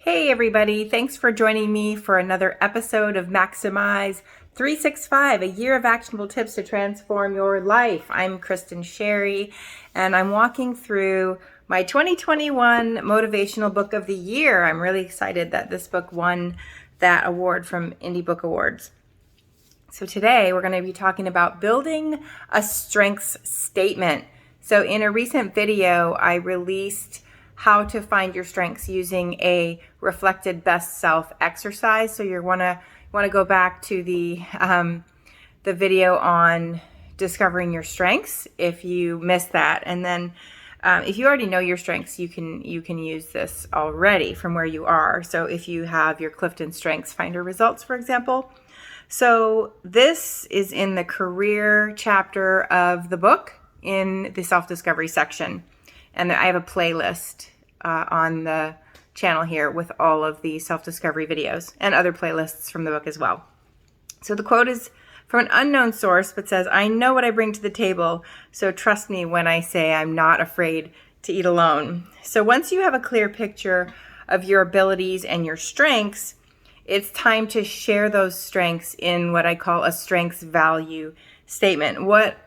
Hey everybody, thanks for joining me for another episode of Maximize 365, a year of actionable tips to transform your life. I'm Kristin Sherry, and I'm walking through my 2021 Motivational Book of the Year. I'm really excited that this book won that award from Indie Book Awards. So today we're going to be talking about building a strengths statement. So in a recent video, I released how to find your strengths using a reflected best self exercise. So you want to go back to the video on discovering your strengths if you missed that, and then if you already know your strengths, you can use this already from where you are. So if you have your Clifton Strengths Finder results, for example. So this is in the career chapter of the book in the self-discovery section. And I have a playlist on the channel here with all of the self-discovery videos and other playlists from the book as well. So the quote is from an unknown source, but says, "I know what I bring to the table, so trust me when I say I'm not afraid to eat alone." So once you have a clear picture of your abilities and your strengths, it's time to share those strengths in what I call a strengths value statement. What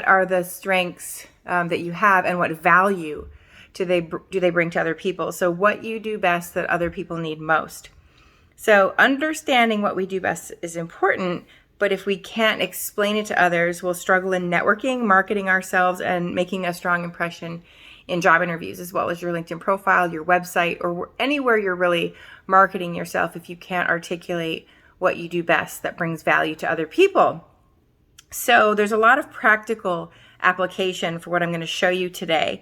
are the strengths that you have, and what value do they bring to other people? So what you do best that other people need most. So understanding what we do best is important, but if we can't explain it to others, we'll struggle in networking, marketing ourselves, and making a strong impression in job interviews, as well as your LinkedIn profile, your website, or anywhere you're really marketing yourself if you can't articulate what you do best that brings value to other people. So there's a lot of practical application for what I'm going to show you today.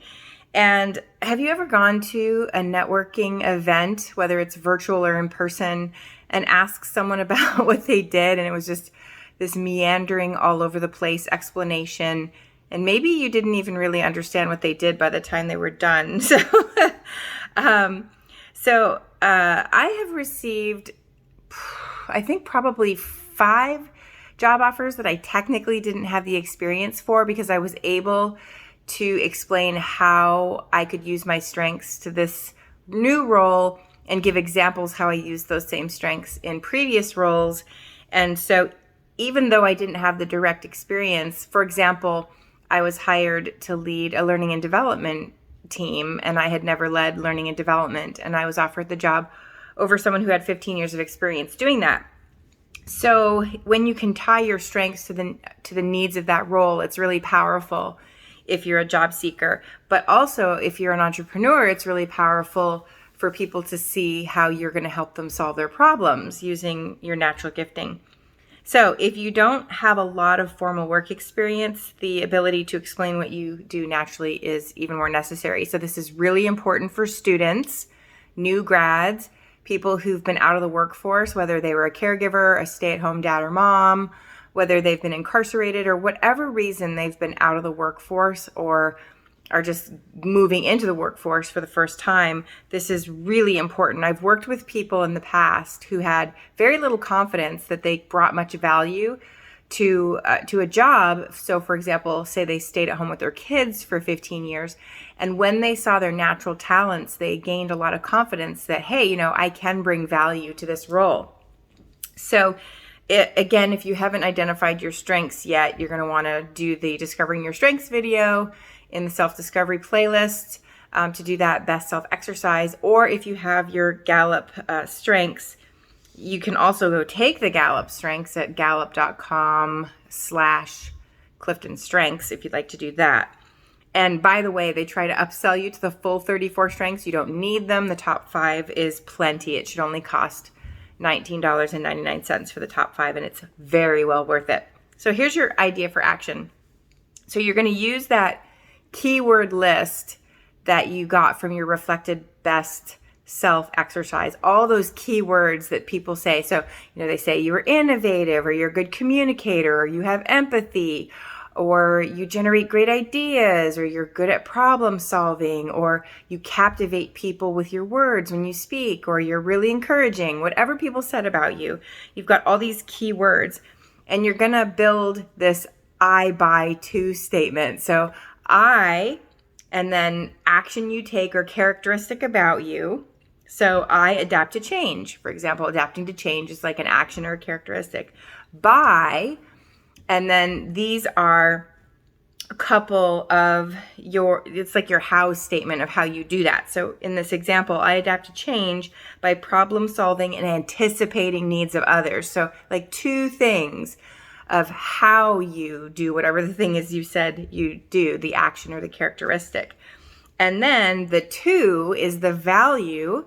And have you ever gone to a networking event, whether it's virtual or in person, and asked someone about what they did, and it was just this meandering all over the place explanation, and maybe you didn't even really understand what they did by the time they were done. So, I have received, I think, probably 5 job offers that I technically didn't have the experience for, because I was able to explain how I could use my strengths to this new role and give examples how I used those same strengths in previous roles. And so even though I didn't have the direct experience, for example, I was hired to lead a learning and development team, and I had never led learning and development, and I was offered the job over someone who had 15 years of experience doing that. So when you can tie your strengths to the needs of that role, it's really powerful if you're a job seeker. But also if you're an entrepreneur, it's really powerful for people to see how you're going to help them solve their problems using your natural gifting. So if you don't have a lot of formal work experience, the ability to explain what you do naturally is even more necessary. So this is really important for students, new grads, people who've been out of the workforce, whether they were a caregiver, a stay-at-home dad or mom, whether they've been incarcerated, or whatever reason they've been out of the workforce or are just moving into the workforce for the first time. This is really important. I've worked with people in the past who had very little confidence that they brought much value to a job. So for example, say they stayed at home with their kids for 15 years, and when they saw their natural talents, they gained a lot of confidence that, hey, I can bring value to this role. So again, if you haven't identified your strengths yet, you're going to want to do the Discovering Your Strengths video in the self-discovery playlist to do that best self exercise. Or if you have your Gallup strengths, you can also go take the Gallup strengths at gallup.com/Clifton Strengths if you'd like to do that. And by the way, they try to upsell you to the full 34 strengths. You don't need them. The top 5 is plenty. It should only cost $19.99 for the top 5, and it's very well worth it. So here's your idea for action. So you're going to use that keyword list that you got from your reflected best self exercise, all those keywords that people say. So, they say you were innovative, or you're a good communicator, or you have empathy, or you generate great ideas, or you're good at problem solving, or you captivate people with your words when you speak, or you're really encouraging. Whatever people said about you, you've got all these keywords, and you're going to build this I buy to statement. So I, and then action you take or characteristic about you. So I adapt to change. For example, adapting to change is like an action or a characteristic. By, and then these are a couple of it's like your how statement of how you do that. So in this example, I adapt to change by problem solving and anticipating needs of others. So like two things of how you do whatever the thing is you said you do, the action or the characteristic. And then the two is the value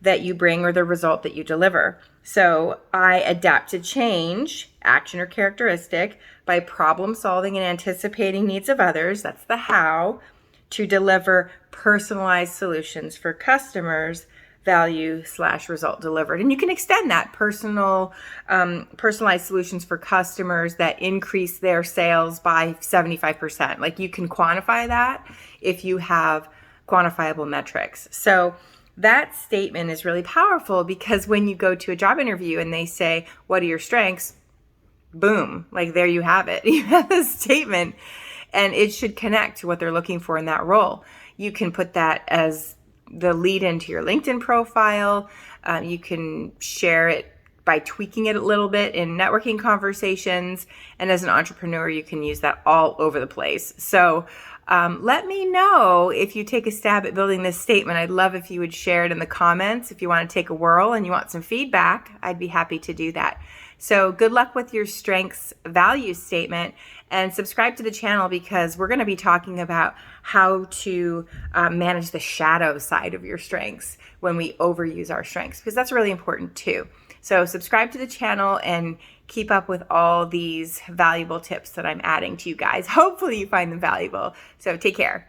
that you bring or the result that you deliver. So I adapt to change, action or characteristic, by problem solving and anticipating needs of others. That's the how, to deliver personalized solutions for customers, value/result delivered. And you can extend that personalized solutions for customers that increase their sales by 75%. Like you can quantify that if you have quantifiable metrics. So that statement is really powerful because when you go to a job interview and they say, what are your strengths? Boom, like there you have it. You have a statement and it should connect to what they're looking for in that role. You can put that as the lead into your LinkedIn profile. You can share it by tweaking it a little bit in networking conversations. And as an entrepreneur, you can use that all over the place. So let me know if you take a stab at building this statement. I'd love if you would share it in the comments. If you want to take a whirl and you want some feedback, I'd be happy to do that. So good luck with your strengths value statement, and subscribe to the channel because we're going to be talking about how to manage the shadow side of your strengths when we overuse our strengths, because that's really important too. So subscribe to the channel and keep up with all these valuable tips that I'm adding to you guys. Hopefully you find them valuable. So take care.